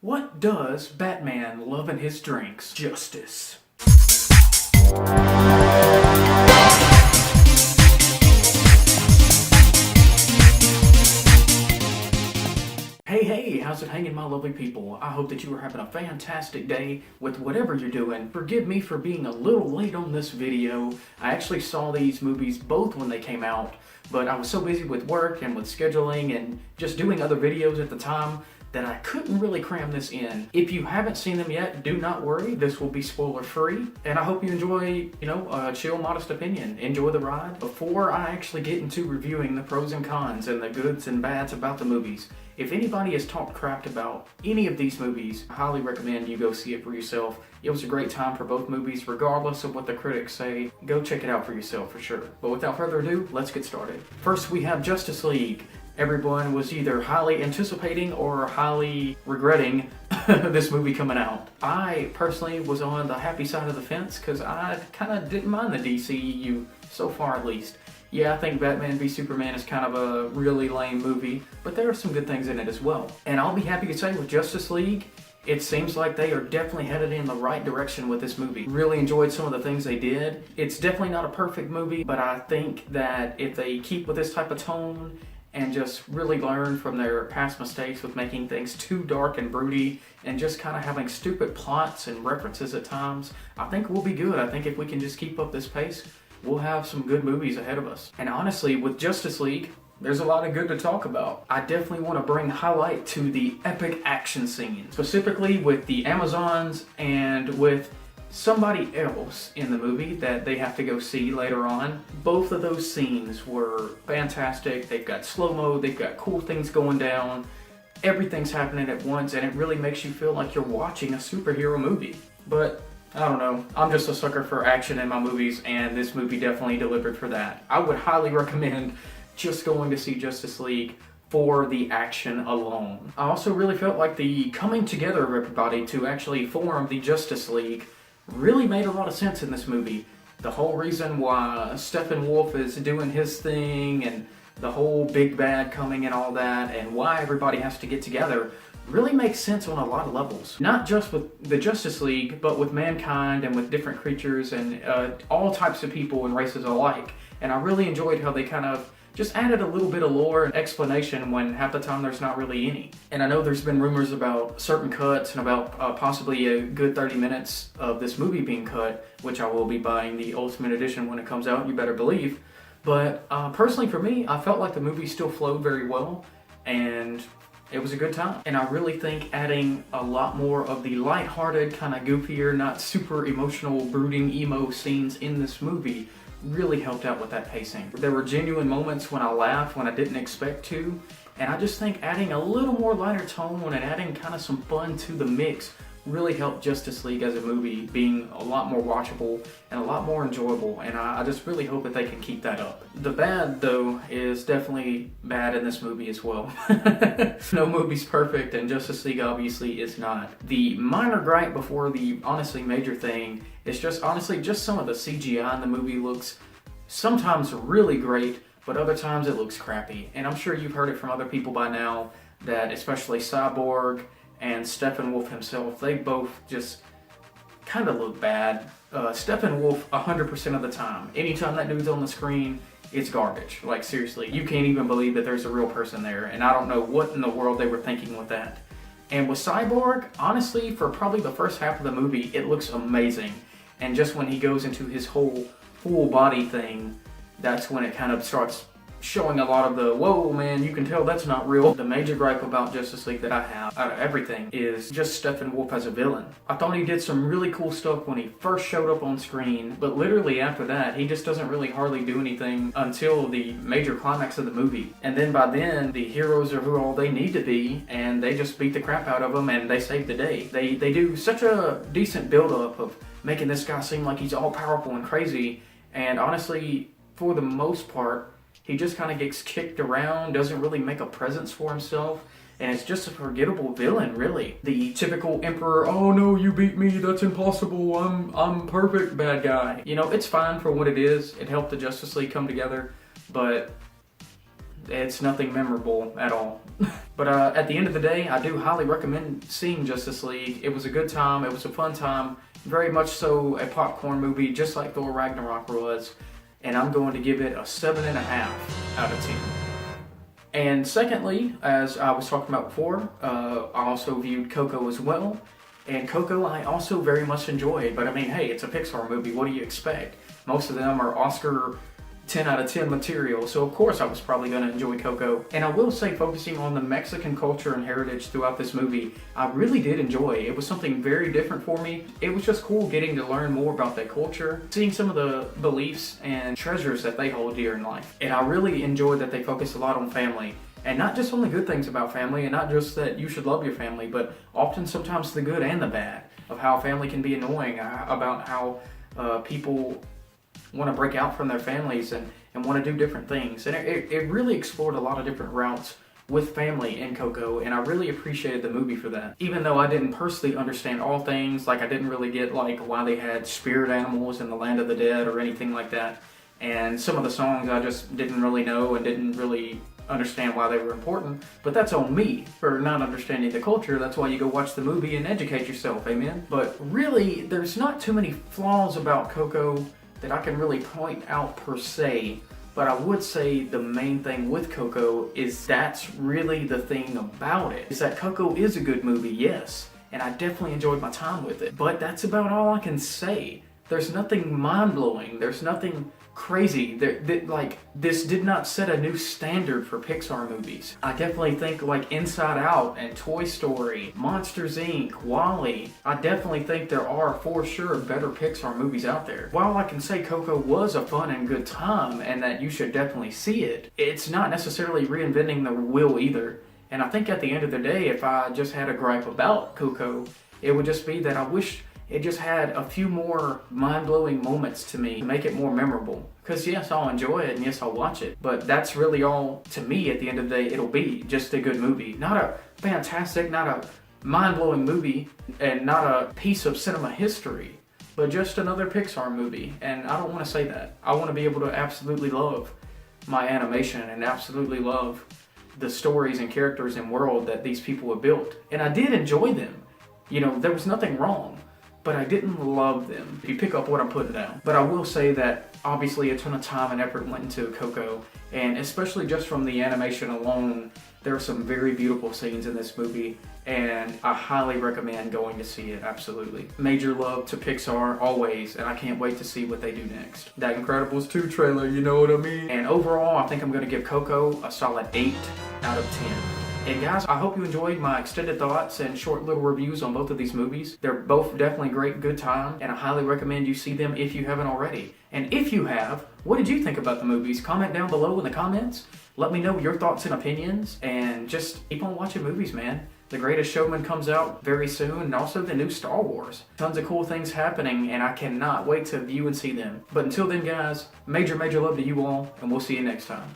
What does Batman love in his drinks? Justice. Hey, how's it hanging, my lovely people? I hope that you are having a fantastic day with whatever you're doing. Forgive me for being a little late on this video. I actually saw these movies both when they came out, but I was so busy with work and with scheduling and just doing other videos at the time that I couldn't really cram this in. If you haven't seen them yet, do not worry. This will be spoiler free, and I hope you enjoy, a chill, modest opinion. Enjoy the ride. Before I actually get into reviewing the pros and cons and the goods and bads about the movies, if anybody has talked crap about any of these movies, I highly recommend you go see it for yourself. It was a great time for both movies, regardless of what the critics say. Go check it out for yourself for sure. But without further ado, let's get started. First, we have Justice League. Everyone was either highly anticipating or highly regretting this movie coming out. I personally was on the happy side of the fence because I kind of didn't mind the DCEU, so far at least. Yeah, I think Batman v Superman is kind of a really lame movie, but there are some good things in it as well. And I'll be happy to say with Justice League, it seems like they are definitely headed in the right direction with this movie. Really enjoyed some of the things they did. It's definitely not a perfect movie, but I think that if they keep with this type of tone and just really learn from their past mistakes with making things too dark and broody and just kind of having stupid plots and references at times, I think we'll be good. I think if we can just keep up this pace, we'll have some good movies ahead of us. And honestly, with Justice League, there's a lot of good to talk about. I definitely want to bring highlight to the epic action scenes, specifically with the Amazons and with somebody else in the movie that they have to go see later on. Both of those scenes were fantastic. They've got slow-mo, they've got cool things going down, everything's happening at once, and it really makes you feel like you're watching a superhero movie. But I don't know, I'm just a sucker for action in my movies, and this movie definitely delivered for that. I would highly recommend just going to see Justice League for the action alone. I also really felt like the coming together of everybody to actually form the Justice League really made a lot of sense in this movie. The whole reason why Steppenwolf is doing his thing and the whole big bad coming and all that, and why everybody has to get together really makes sense on a lot of levels. Not just with the Justice League, but with mankind and with different creatures and all types of people and races alike. And I really enjoyed how they kind of just added a little bit of lore and explanation when half the time there's not really any. And I know there's been rumors about certain cuts and about possibly a good 30 minutes of this movie being cut, which I will be buying the Ultimate Edition when it comes out, you better believe. But personally for me, I felt like the movie still flowed very well, and it was a good time. And I really think adding a lot more of the lighthearted, kind of goofier, not super emotional, brooding emo scenes in this movie really helped out with that pacing. There were genuine moments when I laughed when I didn't expect to, and I just think adding a little more lighter tone and adding kind of some fun to the mix really helped Justice League as a movie being a lot more watchable and a lot more enjoyable, and I just really hope that they can keep that up. The bad, though, is definitely bad in this movie as well. No movie's perfect, and Justice League obviously is not. The minor gripe before the honestly major thing is just honestly just some of the CGI in the movie looks sometimes really great, but other times it looks crappy. And I'm sure you've heard it from other people by now that especially Cyborg and Steppenwolf himself, they both just kind of look bad. Steppenwolf 100% of the time. Anytime that dude's on the screen, it's garbage. Like seriously, you can't even believe that there's a real person there, and I don't know what in the world they were thinking with that. And with Cyborg, honestly, for probably the first half of the movie, it looks amazing. And just when he goes into his whole full body thing, that's when it kind of starts showing a lot of the, whoa man, you can tell that's not real. The major gripe about Justice League that I have out of everything is just Steppenwolf as a villain. I thought he did some really cool stuff when he first showed up on screen, but literally after that, he just doesn't really hardly do anything until the major climax of the movie. And then by then, the heroes are who all they need to be, and they just beat the crap out of them and they save the day. They do such a decent build-up of making this guy seem like he's all powerful and crazy, and honestly, for the most part, he just kind of gets kicked around, doesn't really make a presence for himself, and it's just a forgettable villain, really. The typical Emperor, oh no, you beat me, that's impossible, I'm perfect bad guy. You know, it's fine for what it is. It helped the Justice League come together, but It's nothing memorable at all. But at the end of the day, I do highly recommend seeing Justice League. It was a good time. It was a fun time. Very much so a popcorn movie, just like Thor Ragnarok was. And I'm going to give it a 7.5 out of 10. And secondly, as I was talking about before, I also viewed Coco as well. And Coco I also very much enjoyed. But I mean, hey, it's a Pixar movie. What do you expect? Most of them are Oscar 10 out of 10 material, so of course I was probably going to enjoy Coco. And I will say, focusing on the Mexican culture and heritage throughout this movie, I really did enjoy. It was something very different for me. It was just cool getting to learn more about that culture, seeing some of the beliefs and treasures that they hold dear in life. And I really enjoyed that they focused a lot on family. And not just on the good things about family, and not just that you should love your family, but often sometimes the good and the bad of how family can be annoying, about how people want to break out from their families and want to do different things. And it really explored a lot of different routes with family in Coco, and I really appreciated the movie for that. Even though I didn't personally understand all things, like I didn't really get like why they had spirit animals in the land of the dead or anything like that. And some of the songs I just didn't really know and didn't really understand why they were important, but that's on me for not understanding the culture. That's why you go watch the movie and educate yourself, amen? But really, there's not too many flaws about Coco that I can really point out per se, but I would say the main thing with Coco is that's really the thing about it, is that Coco is a good movie, yes, and I definitely enjoyed my time with it, but that's about all I can say. There's nothing mind-blowing, there's nothing crazy. Like, this did not set a new standard for Pixar movies. I definitely think like Inside Out and Toy Story, Monsters Inc., WALL-E, I definitely think there are for sure better Pixar movies out there. While I can say Coco was a fun and good time and that you should definitely see it, it's not necessarily reinventing the wheel either. And I think at the end of the day, if I just had a gripe about Coco, it would just be that I wish it just had a few more mind-blowing moments to me to make it more memorable. Because yes, I'll enjoy it and yes, I'll watch it. But that's really all, to me, at the end of the day, it'll be just a good movie. Not a fantastic, not a mind-blowing movie, and not a piece of cinema history, but just another Pixar movie. And I don't want to say that. I want to be able to absolutely love my animation and absolutely love the stories and characters and world that these people have built. And I did enjoy them. You know, there was nothing wrong, but I didn't love them, if you pick up what I'm putting down. But I will say that obviously a ton of time and effort went into Coco, and especially just from the animation alone, there are some very beautiful scenes in this movie, and I highly recommend going to see it, absolutely. Major love to Pixar, always, and I can't wait to see what they do next. That Incredibles 2 trailer, you know what I mean? And overall, I think I'm gonna give Coco a solid 8 out of 10. And guys, I hope you enjoyed my extended thoughts and short little reviews on both of these movies. They're both definitely great, good time, and I highly recommend you see them if you haven't already. And if you have, what did you think about the movies? Comment down below in the comments. Let me know your thoughts and opinions, and just keep on watching movies, man. The Greatest Showman comes out very soon, and also the new Star Wars. Tons of cool things happening, and I cannot wait to view and see them. But until then, guys, major love to you all, and we'll see you next time.